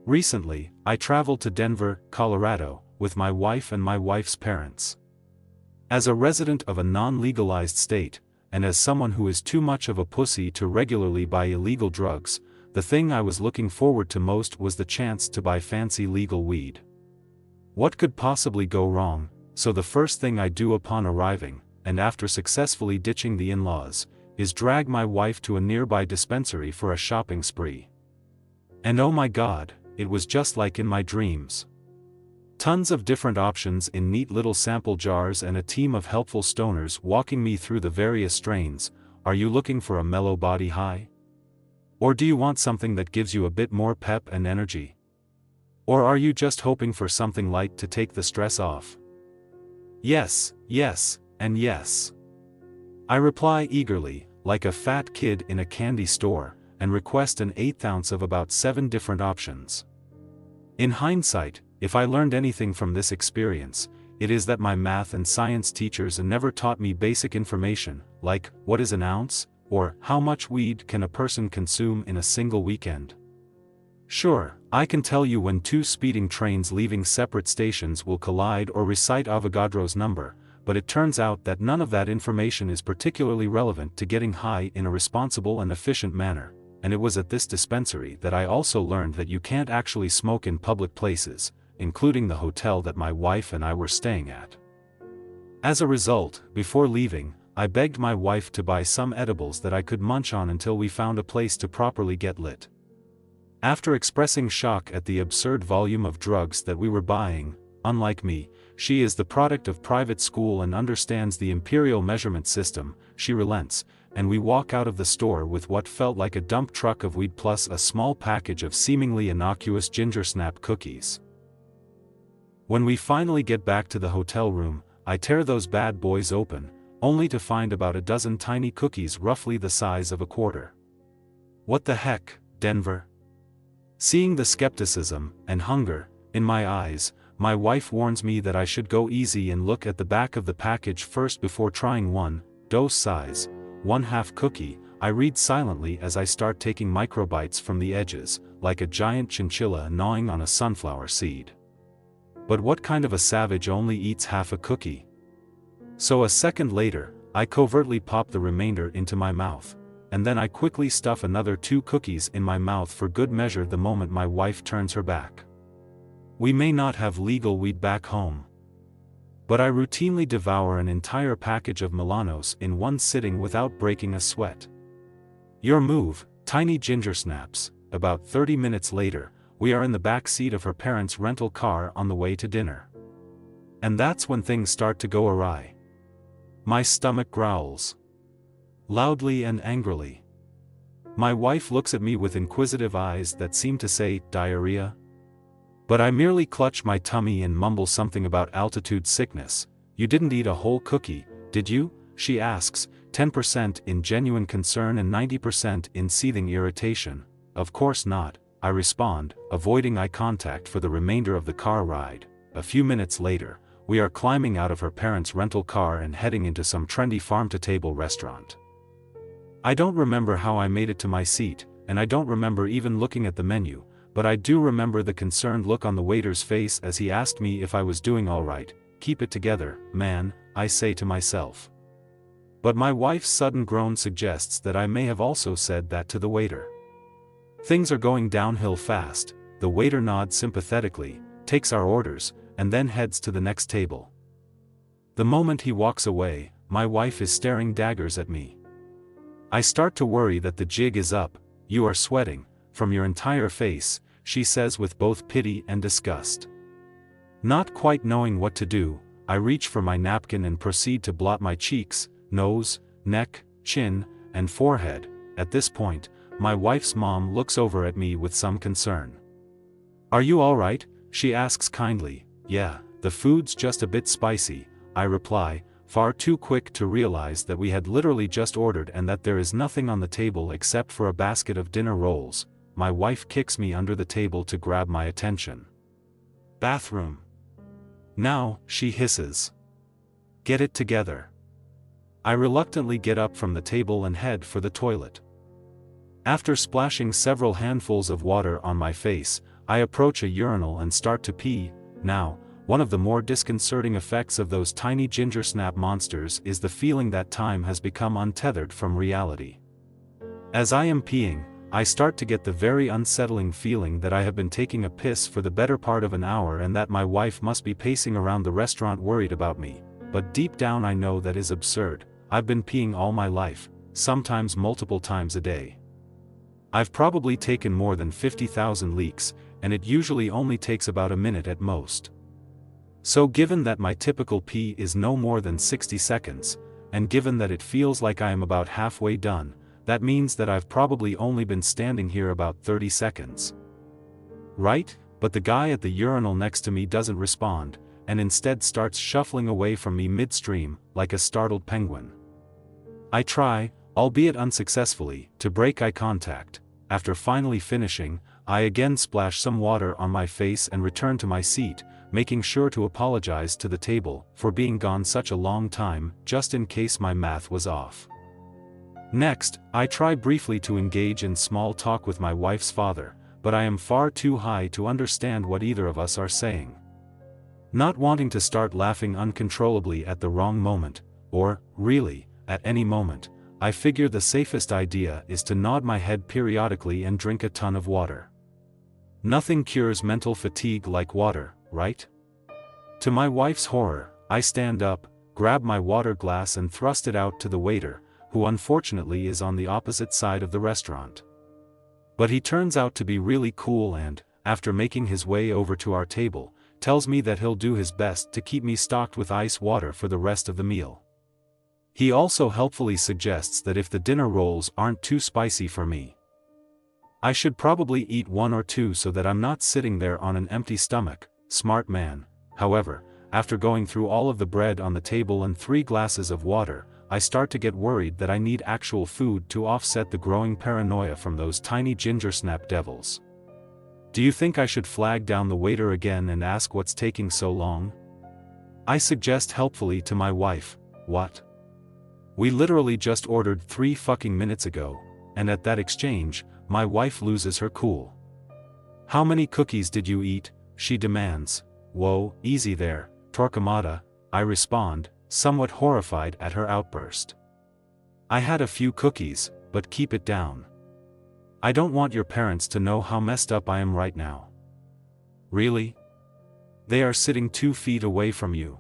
Recently, I traveled to Denver, Colorado, with my wife and my wife's parents. As a resident of a non-legalized state, and as someone who is too much of a pussy to regularly buy illegal drugs, the thing I was looking forward to most was the chance to buy fancy legal weed. What could possibly go wrong? So the first thing I do upon arriving, and after successfully ditching the in-laws, is drag my wife to a nearby dispensary for a shopping spree. And oh my god, it was just like in my dreams. Tons of different options in neat little sample jars and a team of helpful stoners walking me through the various strains. Are you looking for a mellow body high? Or do you want something that gives you a bit more pep and energy? Or are you just hoping for something light to take the stress off? Yes, yes, and yes. I reply eagerly, like a fat kid in a candy store, and request an 1/8 ounce of about 7 different options. In hindsight, if I learned anything from this experience, it is that my math and science teachers never taught me basic information, like, what is an ounce, or, how much weed can a person consume in a single weekend? Sure, I can tell you when 2 speeding trains leaving separate stations will collide or recite Avogadro's number, but it turns out that none of that information is particularly relevant to getting high in a responsible and efficient manner, and it was at this dispensary that I also learned that you can't actually smoke in public places, including the hotel that my wife and I were staying at. As a result, before leaving, I begged my wife to buy some edibles that I could munch on until we found a place to properly get lit. After expressing shock at the absurd volume of drugs that we were buying, unlike me, she is the product of private school and understands the imperial measurement system, she relents, and we walk out of the store with what felt like a dump truck of weed plus a small package of seemingly innocuous ginger snap cookies. When we finally get back to the hotel room, I tear those bad boys open, only to find about a dozen tiny cookies roughly the size of a quarter. What the heck, Denver? Seeing the skepticism and hunger in my eyes, my wife warns me that I should go easy and look at the back of the package first before trying one, dose size, 1/2 cookie. I read silently as I start taking microbites from the edges, like a giant chinchilla gnawing on a sunflower seed. But what kind of a savage only eats half a cookie? So a second later, I covertly pop the remainder into my mouth, and then I quickly stuff another 2 cookies in my mouth for good measure the moment my wife turns her back. We may not have legal weed back home, but I routinely devour an entire package of Milanos in one sitting without breaking a sweat. Your move, tiny ginger snaps. About 30 minutes later, we are in the back seat of her parents' rental car on the way to dinner. And that's when things start to go awry. My stomach growls loudly and angrily. My wife looks at me with inquisitive eyes that seem to say, diarrhea? But I merely clutch my tummy and mumble something about altitude sickness. You didn't eat a whole cookie, did you? She asks, 10% in genuine concern and 90% in seething irritation. Of course not, I respond, avoiding eye contact for the remainder of the car ride. A few minutes later, we are climbing out of her parents' rental car and heading into some trendy farm-to-table restaurant. I don't remember how I made it to my seat, and I don't remember even looking at the menu, but I do remember the concerned look on the waiter's face as he asked me if I was doing all right. Keep it together, man, I say to myself. But my wife's sudden groan suggests that I may have also said that to the waiter. Things are going downhill fast. The waiter nods sympathetically, takes our orders, and then heads to the next table. The moment he walks away, my wife is staring daggers at me. I start to worry that the jig is up. You are sweating from your entire face, she says with both pity and disgust. Not quite knowing what to do, I reach for my napkin and proceed to blot my cheeks, nose, neck, chin, and forehead. At this point, my wife's mom looks over at me with some concern. Are you all right? She asks kindly. Yeah, the food's just a bit spicy, I reply, far too quick to realize that we had literally just ordered and that there is nothing on the table except for a basket of dinner rolls. My wife kicks me under the table to grab my attention. Bathroom. Now, she hisses. Get it together. I reluctantly get up from the table and head for the toilet. After splashing several handfuls of water on my face, I approach a urinal and start to pee. Now, one of the more disconcerting effects of those tiny ginger snap monsters is the feeling that time has become untethered from reality. As I am peeing, I start to get the very unsettling feeling that I have been taking a piss for the better part of an hour and that my wife must be pacing around the restaurant worried about me, but deep down I know that is absurd. I've been peeing all my life, sometimes multiple times a day. I've probably taken more than 50,000 leaks, and it usually only takes about a minute at most. So given that my typical pee is no more than 60 seconds, and given that it feels like I am about halfway done, that means that I've probably only been standing here about 30 seconds. Right? But the guy at the urinal next to me doesn't respond, and instead starts shuffling away from me midstream, like a startled penguin. I try, albeit unsuccessfully, to break eye contact. After finally finishing, I again splash some water on my face and return to my seat, making sure to apologize to the table for being gone such a long time, just in case my math was off. Next, I try briefly to engage in small talk with my wife's father, but I am far too high to understand what either of us are saying. Not wanting to start laughing uncontrollably at the wrong moment, or, really, at any moment, I figure the safest idea is to nod my head periodically and drink a ton of water. Nothing cures mental fatigue like water, right? To my wife's horror, I stand up, grab my water glass and thrust it out to the waiter, who unfortunately is on the opposite side of the restaurant. But he turns out to be really cool and, after making his way over to our table, tells me that he'll do his best to keep me stocked with ice water for the rest of the meal. He also helpfully suggests that if the dinner rolls aren't too spicy for me, I should probably eat one or two so that I'm not sitting there on an empty stomach. Smart man. However, after going through all of the bread on the table and 3 glasses of water, I start to get worried that I need actual food to offset the growing paranoia from those tiny ginger snap devils. Do you think I should flag down the waiter again and ask what's taking so long? I suggest helpfully to my wife. What? We literally just ordered 3 fucking minutes ago, and at that exchange, my wife loses her cool. How many cookies did you eat? She demands. Whoa, easy there, Torquemada, I respond, somewhat horrified at her outburst. I had a few cookies, but keep it down. I don't want your parents to know how messed up I am right now. Really? They are sitting 2 feet away from you.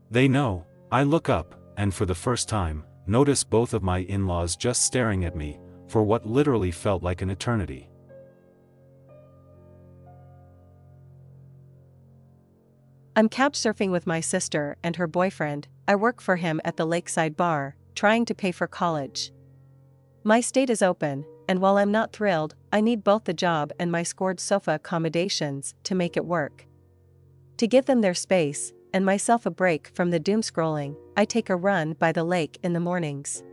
They know. I look up, and for the first time, notice both of my in-laws just staring at me, for what literally felt like an eternity. I'm couch surfing with my sister and her boyfriend. I work for him at the lakeside bar, trying to pay for college. My state is open, and while I'm not thrilled, I need both the job and my scored sofa accommodations to make it work. To give them their space, and myself a break from the doom scrolling, I take a run by the lake in the mornings.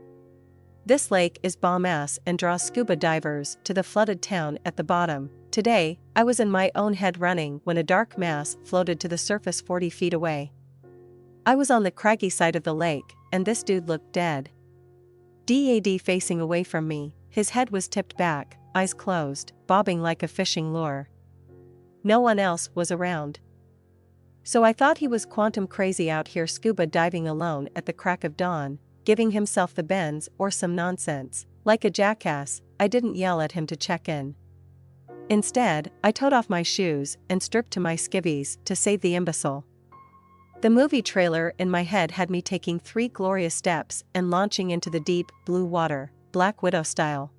This lake is bomb-ass and draws scuba divers to the flooded town at the bottom. Today, I was in my own head running when a dark mass floated to the surface 40 feet away. I was on the craggy side of the lake, and this dude looked dead. Dad facing away from me, his head was tipped back, eyes closed, bobbing like a fishing lure. No one else was around. So I thought he was quantum crazy out here scuba diving alone at the crack of dawn, giving himself the bends or some nonsense. Like a jackass, I didn't yell at him to check in. Instead, I toed off my shoes and stripped to my skivvies to save the imbecile. The movie trailer in my head had me taking 3 glorious steps and launching into the deep, blue water, Black Widow style.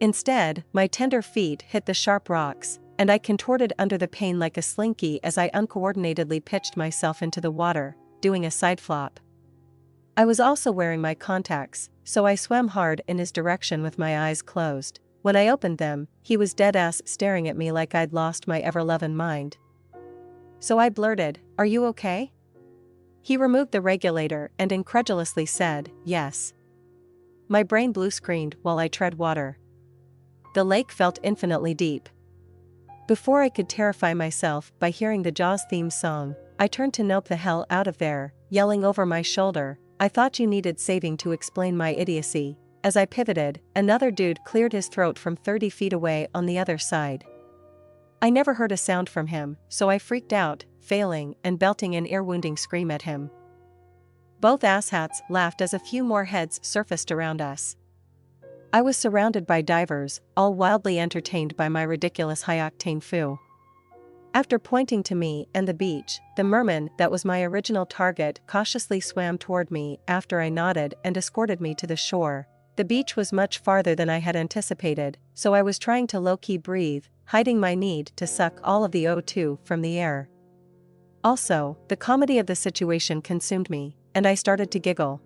Instead, my tender feet hit the sharp rocks, and I contorted under the pain like a slinky as I uncoordinatedly pitched myself into the water, doing a side flop. I was also wearing my contacts, so I swam hard in his direction with my eyes closed. When I opened them, he was dead-ass staring at me like I'd lost my ever-lovin' mind. So I blurted, "Are you okay?" He removed the regulator and incredulously said, "Yes." My brain blue-screened while I tread water. The lake felt infinitely deep. Before I could terrify myself by hearing the Jaws theme song, I turned to nope the hell out of there, yelling over my shoulder, "I thought you needed saving to explain my idiocy." As I pivoted, another dude cleared his throat from 30 feet away on the other side. I never heard a sound from him, so I freaked out, failing and belting an ear-wounding scream at him. Both asshats laughed as a few more heads surfaced around us. I was surrounded by divers, all wildly entertained by my ridiculous high-octane foo. After pointing to me and the beach, the merman that was my original target cautiously swam toward me after I nodded and escorted me to the shore. The beach was much farther than I had anticipated, so I was trying to low-key breathe, hiding my need to suck all of the O2 from the air. Also, the comedy of the situation consumed me, and I started to giggle.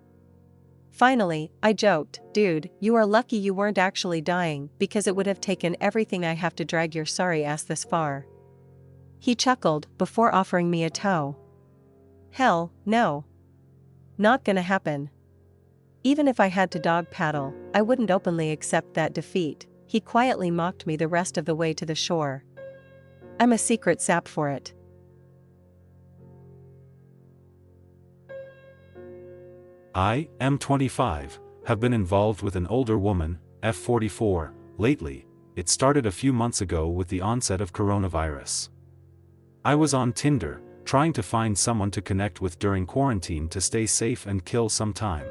Finally, I joked, "Dude, you are lucky you weren't actually dying because it would have taken everything I have to drag your sorry ass this far." He chuckled before offering me a tow. Hell, no. Not gonna happen. Even if I had to dog paddle, I wouldn't openly accept that defeat. He quietly mocked me the rest of the way to the shore. I'm a secret sap for it. I, M25, have been involved with an older woman, F44, lately. It started a few months ago with the onset of coronavirus. I was on Tinder, trying to find someone to connect with during quarantine to stay safe and kill some time.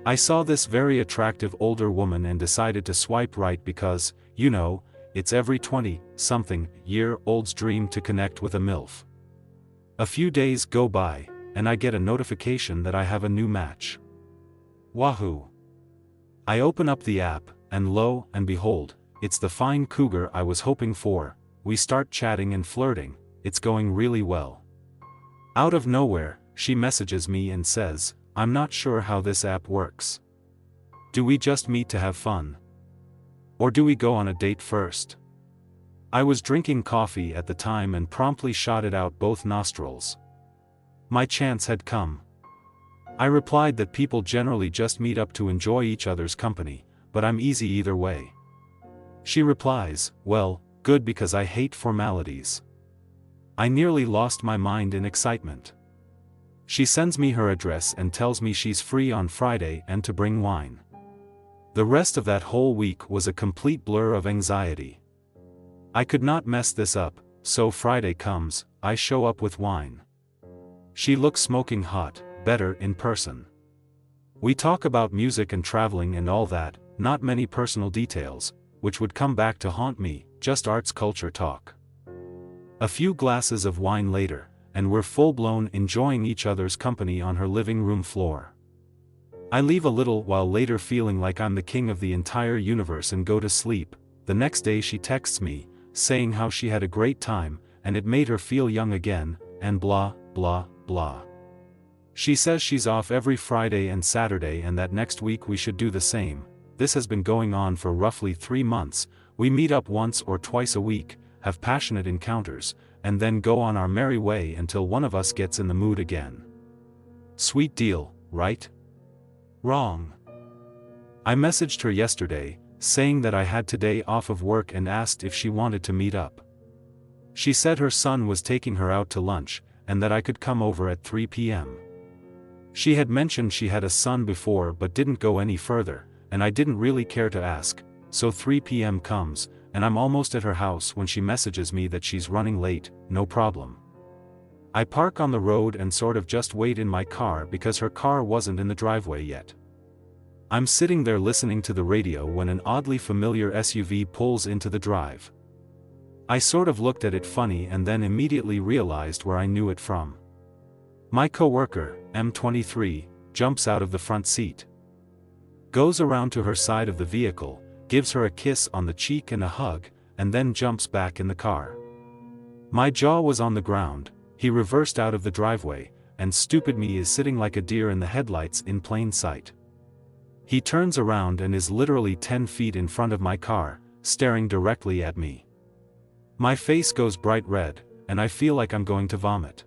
I saw this very attractive older woman and decided to swipe right because, you know, it's every 20-something-year-old's dream to connect with a MILF. A few days go by, and I get a notification that I have a new match. Wahoo! I open up the app, and lo and behold, it's the fine cougar I was hoping for. We start chatting and flirting, it's going really well. Out of nowhere, she messages me and says, "I'm not sure how this app works. Do we just meet to have fun? Or do we go on a date first?" I was drinking coffee at the time and promptly shot it out both nostrils. My chance had come. I replied that people generally just meet up to enjoy each other's company, but I'm easy either way. She replies, "Well, good because I hate formalities." I nearly lost my mind in excitement. She sends me her address and tells me she's free on Friday and to bring wine. The rest of that whole week was a complete blur of anxiety. I could not mess this up, so Friday comes, I show up with wine. She looks smoking hot, better in person. We talk about music and traveling and all that, not many personal details, which would come back to haunt me, just arts culture talk. A few glasses of wine later, and we're full-blown enjoying each other's company on her living room floor. I leave a little while later feeling like I'm the king of the entire universe and go to sleep. The next day she texts me, saying how she had a great time, and it made her feel young again, and blah, blah, blah. She says she's off every Friday and Saturday and that next week we should do the same. This has been going on for roughly 3 months. We meet up once or twice a week, have passionate encounters, and then go on our merry way until one of us gets in the mood again. Sweet deal, right? Wrong. I messaged her yesterday, saying that I had today off of work and asked if she wanted to meet up. She said her son was taking her out to lunch, and that I could come over at 3 p.m. She had mentioned she had a son before but didn't go any further, and I didn't really care to ask, so 3 p.m. comes, and I'm almost at her house when she messages me that she's running late. No problem. I park on the road and sort of just wait in my car because her car wasn't in the driveway yet. I'm sitting there listening to the radio when an oddly familiar SUV pulls into the drive. I sort of looked at it funny and then immediately realized where I knew it from. My coworker, M23, jumps out of the front seat, goes around to her side of the vehicle, gives her a kiss on the cheek and a hug, and then jumps back in the car. My jaw was on the ground. He reversed out of the driveway, and stupid me is sitting like a deer in the headlights in plain sight. He turns around and is literally 10 feet in front of my car, staring directly at me. My face goes bright red, and I feel like I'm going to vomit.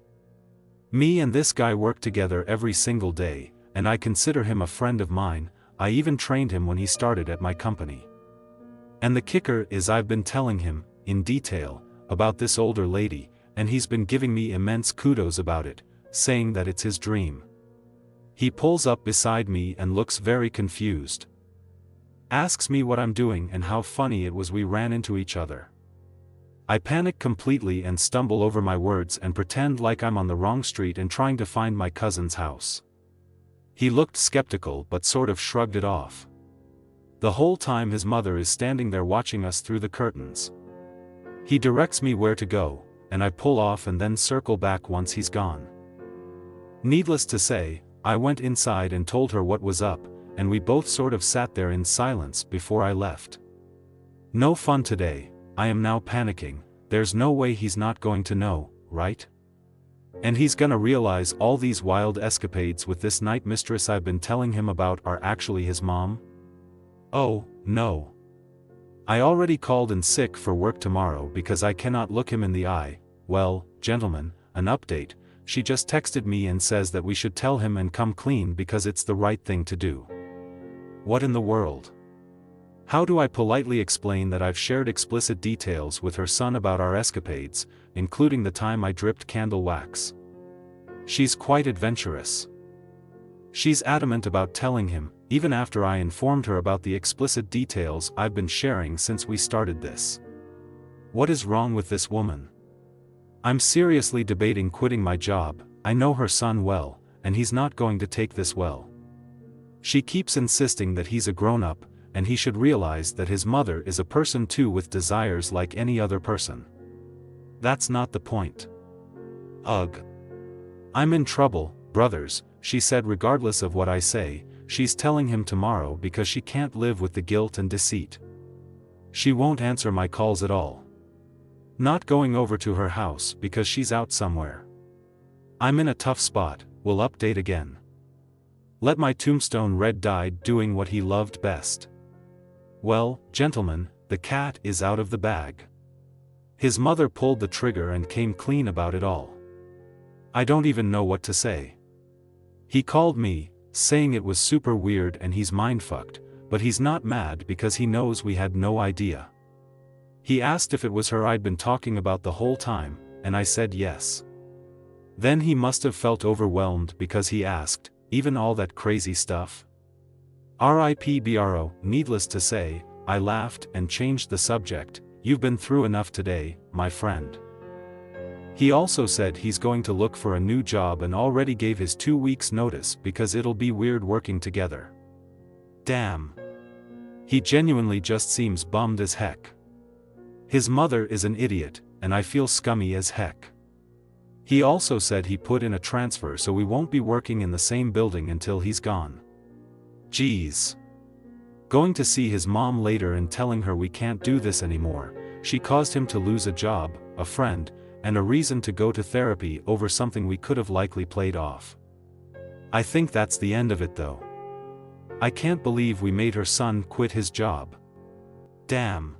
Me and this guy work together every single day, and I consider him a friend of mine. I even trained him when he started at my company. And the kicker is I've been telling him, in detail, about this older lady, and he's been giving me immense kudos about it, saying that it's his dream. He pulls up beside me and looks very confused. Asks me what I'm doing and how funny it was we ran into each other. I panic completely and stumble over my words and pretend like I'm on the wrong street and trying to find my cousin's house. He looked skeptical but sort of shrugged it off. The whole time his mother is standing there watching us through the curtains. He directs me where to go, and I pull off and then circle back once he's gone. Needless to say, I went inside and told her what was up, and we both sort of sat there in silence before I left. No fun today. I am now panicking. There's no way he's not going to know, right? And he's gonna realize all these wild escapades with this night mistress I've been telling him about are actually his mom? Oh, no. I already called in sick for work tomorrow because I cannot look him in the eye. Well, gentlemen, an update. She just texted me and says that we should tell him and come clean because it's the right thing to do. What in the world? How do I politely explain that I've shared explicit details with her son about our escapades, including the time I dripped candle wax? She's quite adventurous. She's adamant about telling him, even after I informed her about the explicit details I've been sharing since we started this. What is wrong with this woman? I'm seriously debating quitting my job. I know her son well, and he's not going to take this well. She keeps insisting that he's a grown-up, and he should realize that his mother is a person too with desires like any other person. That's not the point. Ugh. I'm in trouble, brothers, she said. Regardless of what I say, she's telling him tomorrow because she can't live with the guilt and deceit. She won't answer my calls at all. Not going over to her house because she's out somewhere. I'm in a tough spot. We'll update again. Let my tombstone red died doing what he loved best. Well, gentlemen, the cat is out of the bag. His mother pulled the trigger and came clean about it all. I don't even know what to say. He called me, saying it was super weird and he's mindfucked, but he's not mad because he knows we had no idea. He asked if it was her I'd been talking about the whole time, and I said yes. Then he must have felt overwhelmed because he asked, even all that crazy stuff? RIP bro, needless to say, I laughed and changed the subject. You've been through enough today, my friend. He also said he's going to look for a new job and already gave his 2 weeks notice because it'll be weird working together. Damn. He genuinely just seems bummed as heck. His mother is an idiot, and I feel scummy as heck. He also said he put in a transfer so we won't be working in the same building until he's gone. Geez. Going to see his mom later and telling her we can't do this anymore. She caused him to lose a job, a friend, and a reason to go to therapy over something we could have likely played off. I think that's the end of it though. I can't believe we made her son quit his job. Damn.